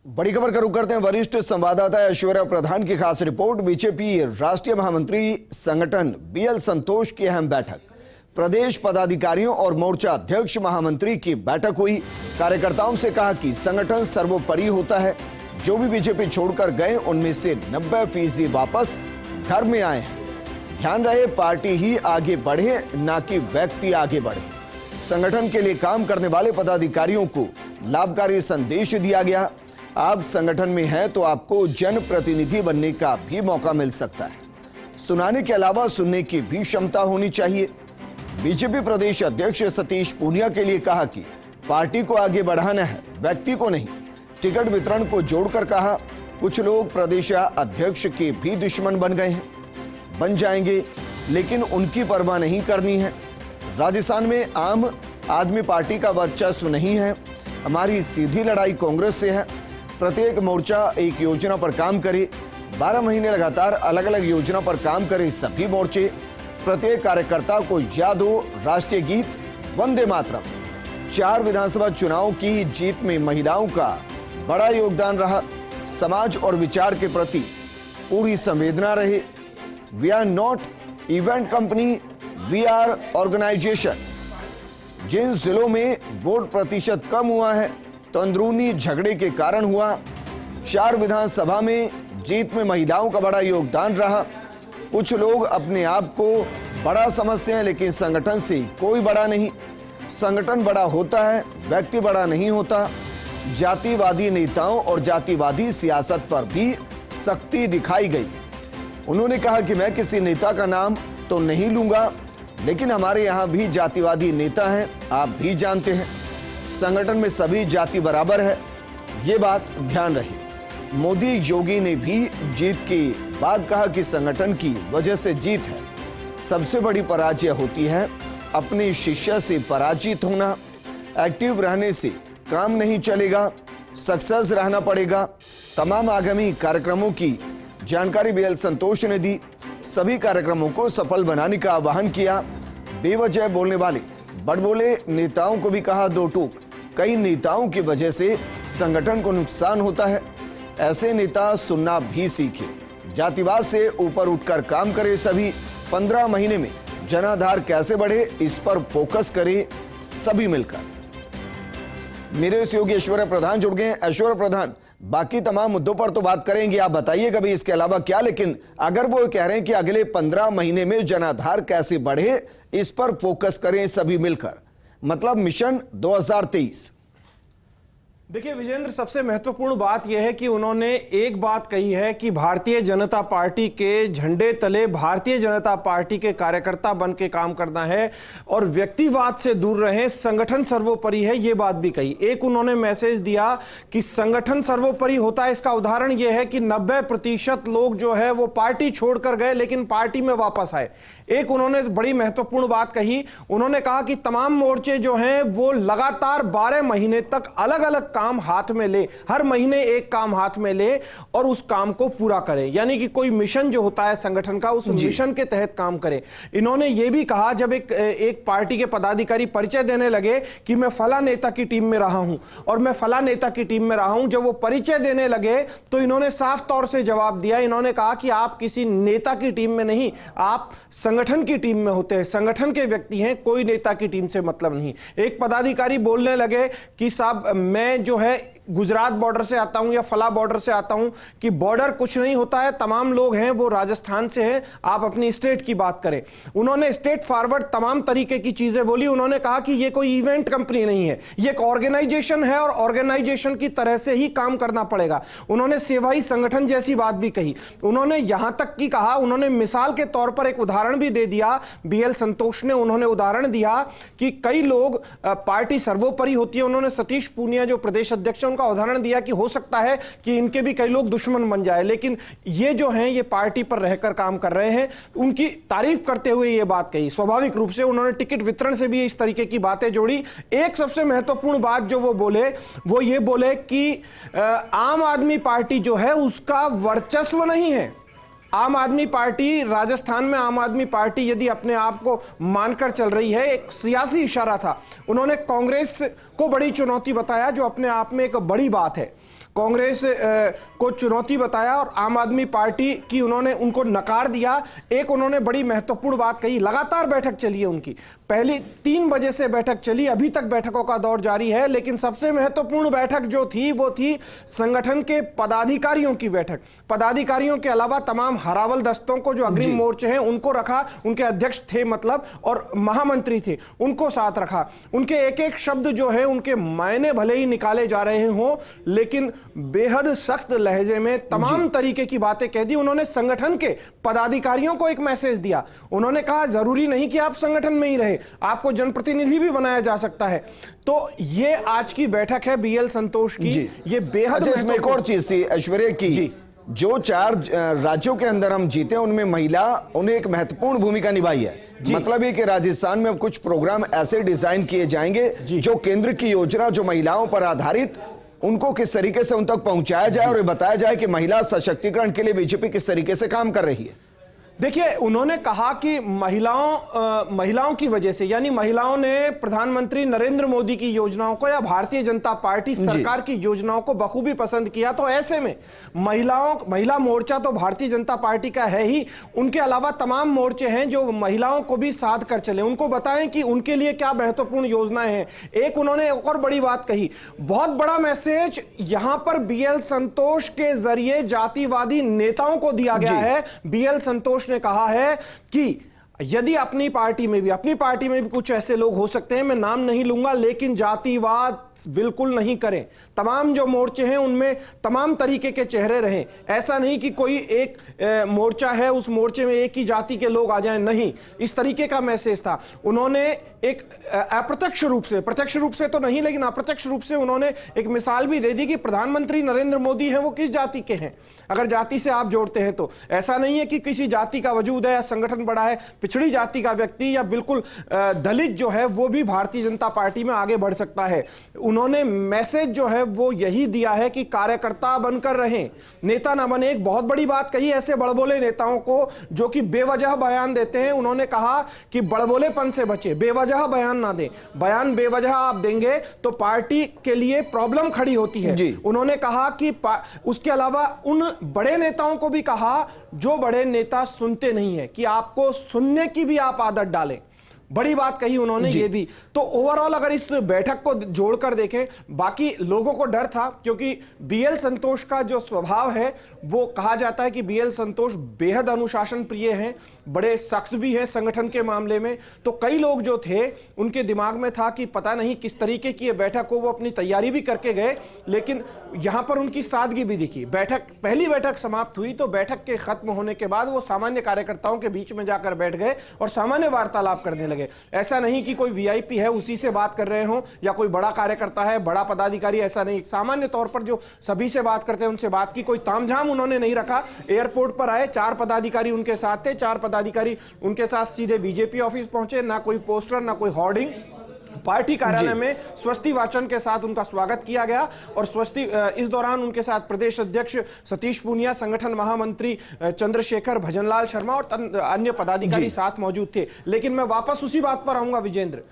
बड़ी खबर का रुख करते हैं। वरिष्ठ संवाददाता ऐश्वर्या प्रधान की खास रिपोर्ट। बीजेपी राष्ट्रीय महामंत्री संगठन बीएल संतोष की अहम बैठक। प्रदेश पदाधिकारियों और मोर्चा अध्यक्ष महामंत्री की बैठक हुई। कार्यकर्ताओं से कहा कि संगठन सर्वोपरि होता है। जो भी बीजेपी छोड़कर गए उनमें से 90% वापस घर में आए हैं। ध्यान रहे, पार्टी ही आगे बढ़े, ना कि व्यक्ति आगे बढ़े। संगठन के लिए काम करने वाले पदाधिकारियों को लाभकारी संदेश दिया गया। आप संगठन में हैं तो आपको जनप्रतिनिधि बनने का भी मौका मिल सकता है। सुनाने के अलावा सुनने की भी क्षमता होनी चाहिए। बीजेपी प्रदेश अध्यक्ष सतीश पूनिया के लिए कहा कि पार्टी को आगे बढ़ाना है, व्यक्ति को नहीं। टिकट वितरण को जोड़कर कहा, कुछ लोग प्रदेश अध्यक्ष के भी दुश्मन बन गए हैं, बन जाएंगे, लेकिन उनकी परवाह नहीं करनी है। राजस्थान में आम आदमी पार्टी का वर्चस्व नहीं है। हमारी सीधी लड़ाई कांग्रेस से है। प्रत्येक मोर्चा एक योजना पर काम करे। 12 महीने लगातार अलग अलग योजना पर काम करे सभी मोर्चे। प्रत्येक कार्यकर्ता को याद हो राष्ट्रीय गीत वंदे मातरम। 4 विधानसभा चुनाव की जीत में महिलाओं का बड़ा योगदान रहा। समाज और विचार के प्रति पूरी संवेदना रहे। We are not event company, we are organisation. जिन जिलों में वोट प्रतिशत कम हुआ है तो अंदरूनी झगड़े के कारण हुआ। 4 विधानसभा में जीत में महिलाओं का बड़ा योगदान रहा। कुछ लोग अपने आप को बड़ा समझते हैं, लेकिन संगठन से कोई बड़ा नहीं। संगठन बड़ा होता है, व्यक्ति बड़ा नहीं होता। जातिवादी नेताओं और जातिवादी सियासत पर भी सख्ती दिखाई गई। उन्होंने कहा कि मैं किसी नेता का नाम तो नहीं लूंगा, लेकिन हमारे यहाँ भी जातिवादी नेता हैं, आप भी जानते हैं। संगठन में सभी जाति बराबर है, ये बात ध्यान रहे। मोदी योगी ने भी जीत के बाद कहा कि संगठन की वजह से जीत है। सबसे बड़ी पराजय होती है अपने शिष्य से पराजित होना। एक्टिव रहने से काम नहीं चलेगा, सक्सेस रहना पड़ेगा। तमाम आगामी कार्यक्रमों की जानकारी बीएल संतोष ने दी। सभी कार्यक्रमों को सफल बनाने का आह्वान किया। बेवजह बोलने वाले बड़बोले नेताओं को भी कहा 2 टूक। कई नेताओं की वजह से संगठन को नुकसान होता है। ऐसे नेता सुनना भी सीखे। जातिवाद से ऊपर उठकर काम करे सभी। 15 महीने में जनाधार कैसे बढ़े, इस पर फोकस करे सभी मिलकर। मेरे सहयोगी ऐश्वर्या प्रधान जुड़ गए। ऐश्वर्या प्रधान, बाकी तमाम मुद्दों पर तो बात करेंगे, आप बताइए कभी इसके अलावा क्या, लेकिन अगर वो कह रहे हैं कि अगले 15 महीने में जनाधार कैसे बढ़े, इस पर फोकस करें सभी मिलकर, मतलब मिशन 2023। देखिए विजेंद्र, सबसे महत्वपूर्ण बात यह है कि उन्होंने एक बात कही है कि भारतीय जनता पार्टी के झंडे तले भारतीय जनता पार्टी के कार्यकर्ता बन के काम करना है और व्यक्तिवाद से दूर रहें, संगठन सर्वोपरि है, यह बात भी कही। एक उन्होंने मैसेज दिया कि संगठन सर्वोपरि होता है। इसका उदाहरण यह है कि 90% लोग जो है वो पार्टी छोड़कर गए लेकिन पार्टी में वापस आए। एक उन्होंने बड़ी महत्वपूर्ण बात कही। उन्होंने कहा कि तमाम मोर्चे जो हैं वो लगातार 12 महीने तक अलग अलग काम हाथ में ले, हर महीने एक काम हाथ में ले और उस काम को पूरा करे। यानी कि कोई मिशन जो होता है संगठन का, उस मिशन के तहत काम करे। इन्होंने यह भी कहा, जब एक पार्टी के पदाधिकारी परिचय देने लगे कि मैं फला नेता की टीम में रहा हूं और मैं फला नेता की टीम में रहा हूं, जब वो परिचय देने लगे तो इन्होंने साफ तौर से जवाब दिया। इन्होंने कहा कि आप किसी नेता की टीम में नहीं, आप संगठन की टीम में होते हैं, संगठन के व्यक्ति हैं, कोई नेता की टीम से मतलब नहीं। एक पदाधिकारी बोलने लगे कि साहब मैं जो है गुजरात बॉर्डर से आता हूं या फला बॉर्डर से आता हूं, कि बॉर्डर कुछ नहीं होता है, तमाम लोग हैं वो राजस्थान से हैं, आप अपनी स्टेट की बात करें। उन्होंने स्टेट फॉरवर्ड तमाम तरीके की चीजें बोली। उन्होंने कहा कि ये कोई इवेंट कंपनी नहीं है, ये एक ऑर्गेनाइजेशन है और ऑर्गेनाइजेशन की तरह से ही काम करना पड़ेगा। उन्होंने सेवाई संगठन जैसी बात भी कही। उन्होंने यहां तक की कहा, उन्होंने मिसाल के तौर पर एक उदाहरण भी दे दिया बीएल संतोष ने। उन्होंने उदाहरण दिया कि कई लोग पार्टी सर्वोपरि होती है। उन्होंने सतीश पूनिया जो प्रदेश अध्यक्ष का उदाहरण दिया कि हो सकता है कि इनके भी कई लोग दुश्मन बन जाए, लेकिन ये जो हैं ये पार्टी पर रहकर काम कर रहे हैं। उनकी तारीफ करते हुए ये बात कही। स्वाभाविक रूप से उन्होंने टिकट वितरण से भी इस तरीके की बातें जोड़ी। एक सबसे महत्वपूर्ण बात जो वो बोले, वो ये बोले कि आम आदमी पार्टी जो है उसका वर्चस्व नहीं है। आम आदमी पार्टी, राजस्थान में आम आदमी पार्टी यदि अपने आप को मानकर चल रही है, एक सियासी इशारा था। उन्होंने कांग्रेस को बड़ी चुनौती बताया, जो अपने आप में एक बड़ी बात है। कांग्रेस को चुनौती बताया और आम आदमी पार्टी की उन्होंने उनको नकार दिया। एक उन्होंने बड़ी महत्वपूर्ण बात कही, लगातार बैठक चली है उनकी, पहली 3 बजे से बैठक चली, अभी तक बैठकों का दौर जारी है, लेकिन सबसे महत्वपूर्ण बैठक जो थी वो थी संगठन के पदाधिकारियों की बैठक। पदाधिकारियों के अलावा तमाम हरावल दस्तों को जो अग्रिम मोर्चे हैं उनको रखा, उनके अध्यक्ष थे मतलब और महामंत्री थे उनको साथ रखा। उनके एक एक शब्द जो है उनके मायने भले ही निकाले जा रहे हों, लेकिन बेहद सख्त लहजे में तमाम तरीके की बातें कह दी। उन्होंने संगठन के पदाधिकारियों को एक मैसेज दिया। उन्होंने कहा जरूरी नहीं कि आप संगठन में ही रहे, आपको जनप्रतिनिधि भी बनाया जा सकता है। तो ये आज की बैठक है बीएल संतोष की, ये बेहद इसमें एक और चीज थी ऐश्वर्या की, जो 4 राज्यों के अंदर हम जीते उनमें महिला उन्हें एक महत्वपूर्ण भूमिका निभाई है। मतलब है कि राजस्थान में अब कुछ प्रोग्राम ऐसे डिजाइन किए जाएंगे जो केंद्र की योजना जो महिलाओं पर आधारित उनको किस तरीके से उन तक पहुंचाया जाए और ये बताया जाए कि महिला सशक्तिकरण के लिए बीजेपी किस तरीके से काम कर रही है। देखिए, उन्होंने कहा कि महिलाओं की वजह से, यानी महिलाओं ने प्रधानमंत्री नरेंद्र मोदी की योजनाओं को या भारतीय जनता पार्टी सरकार की योजनाओं को बखूबी पसंद किया। तो ऐसे में महिला मोर्चा तो भारतीय जनता पार्टी का है ही, उनके अलावा तमाम मोर्चे हैं जो महिलाओं को भी साथ कर चले, उनको बताएं कि उनके लिए क्या महत्वपूर्ण योजनाएं हैं। एक उन्होंने एक और बड़ी बात कही, बहुत बड़ा मैसेज यहां पर बीएल संतोष के जरिए जातिवादी नेताओं को दिया गया है। बीएल संतोष ने कहा है कि यदि अपनी पार्टी में भी कुछ ऐसे लोग हो सकते हैं, मैं नाम नहीं लूंगा, लेकिन जातिवाद बिल्कुल नहीं करें। तमाम जो मोर्चे हैं उनमें तमाम तरीके के चेहरे रहें, ऐसा नहीं कि कोई एक मोर्चा है उस मोर्चे में एक ही जाति के लोग आ जाएं, नहीं, इस तरीके का मैसेज था। उन्होंने एक अप्रत्यक्ष रूप से, प्रत्यक्ष रूप से तो नहीं लेकिन अप्रत्यक्ष रूप से उन्होंने एक मिसाल भी दे दी कि प्रधानमंत्री नरेंद्र मोदी हैं वो किस जाति के हैं, अगर जाति से आप जोड़ते हैं तो। ऐसा नहीं है कि किसी जाति का वजूद है या संगठन बड़ा है, पिछड़ी जाति का व्यक्ति या बिल्कुल दलित जो है वो भी भारतीय जनता पार्टी में आगे बढ़ सकता है। उन्होंने मैसेज जो है वो यही दिया है कि कार्यकर्ता बनकर रहें, नेता ना बने। एक बहुत बड़ी बात कही ऐसे बड़बोले नेताओं को जो कि बेवजह बयान देते हैं। उन्होंने कहा कि बड़बोलेपन से बचे, बेवजह बयान ना दें। बयान बेवजह आप देंगे तो पार्टी के लिए प्रॉब्लम खड़ी होती है। उन्होंने कहा कि उसके अलावा उन बड़े नेताओं को भी कहा जो बड़े नेता सुनते नहीं है, कि आपको सुनने की भी आप आदत डालें। बड़ी बात कही उन्होंने ये भी। तो ओवरऑल अगर इस बैठक को जोड़कर देखें, बाकी लोगों को डर था क्योंकि बीएल संतोष का जो स्वभाव है वो कहा जाता है कि बीएल संतोष बेहद अनुशासन प्रिय हैं, बड़े सख्त भी हैं संगठन के मामले में। तो कई लोग जो थे उनके दिमाग में था कि पता नहीं किस तरीके की ये बैठक हो, वो अपनी तैयारी भी करके गए, लेकिन यहां पर उनकी सादगी भी दिखी। पहली बैठक समाप्त हुई तो बैठक के खत्म होने के बाद वो सामान्य कार्यकर्ताओं के बीच में जाकर बैठ गए और सामान्य वार्तालाप करने लगे। ऐसा नहीं कि कोई वीआईपी है उसी से बात कर रहे हो या कोई बड़ा कार्यकर्ता है, बड़ा पदाधिकारी, ऐसा नहीं। सामान्य तौर पर जो सभी से बात करते हैं उनसे बात की, कोई तामझाम उन्होंने नहीं रखा। एयरपोर्ट पर आए, 4 पदाधिकारी उनके साथ थे, 4 पदाधिकारी उनके साथ सीधे बीजेपी ऑफिस पहुंचे, ना कोई पोस्टर ना कोई होर्डिंग। पार्टी कार्यालय में स्वस्ति वाचन के साथ उनका स्वागत किया गया और इस दौरान उनके साथ प्रदेश अध्यक्ष सतीश पूनिया, संगठन महामंत्री चंद्रशेखर, भजनलाल शर्मा और अन्य पदाधिकारी साथ मौजूद थे। लेकिन मैं वापस उसी बात पर आऊंगा विजेंद्र,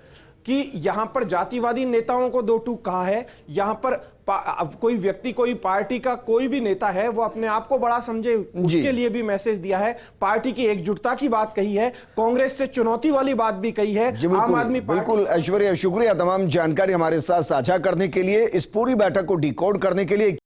कि यहां पर जातिवादी नेताओं को 2 टूक कहा है। यहां पर कोई व्यक्ति, कोई पार्टी का कोई भी नेता है वो अपने आप को बड़ा समझे, उसके लिए भी मैसेज दिया है। पार्टी की एकजुटता की बात कही है, कांग्रेस से चुनौती वाली बात भी कही है। आम आदमी बिल्कुल ऐश्वर्या, शुक्रिया तमाम जानकारी हमारे साथ साझा करने के लिए, इस पूरी बैठक को डिकोड करने के लिए।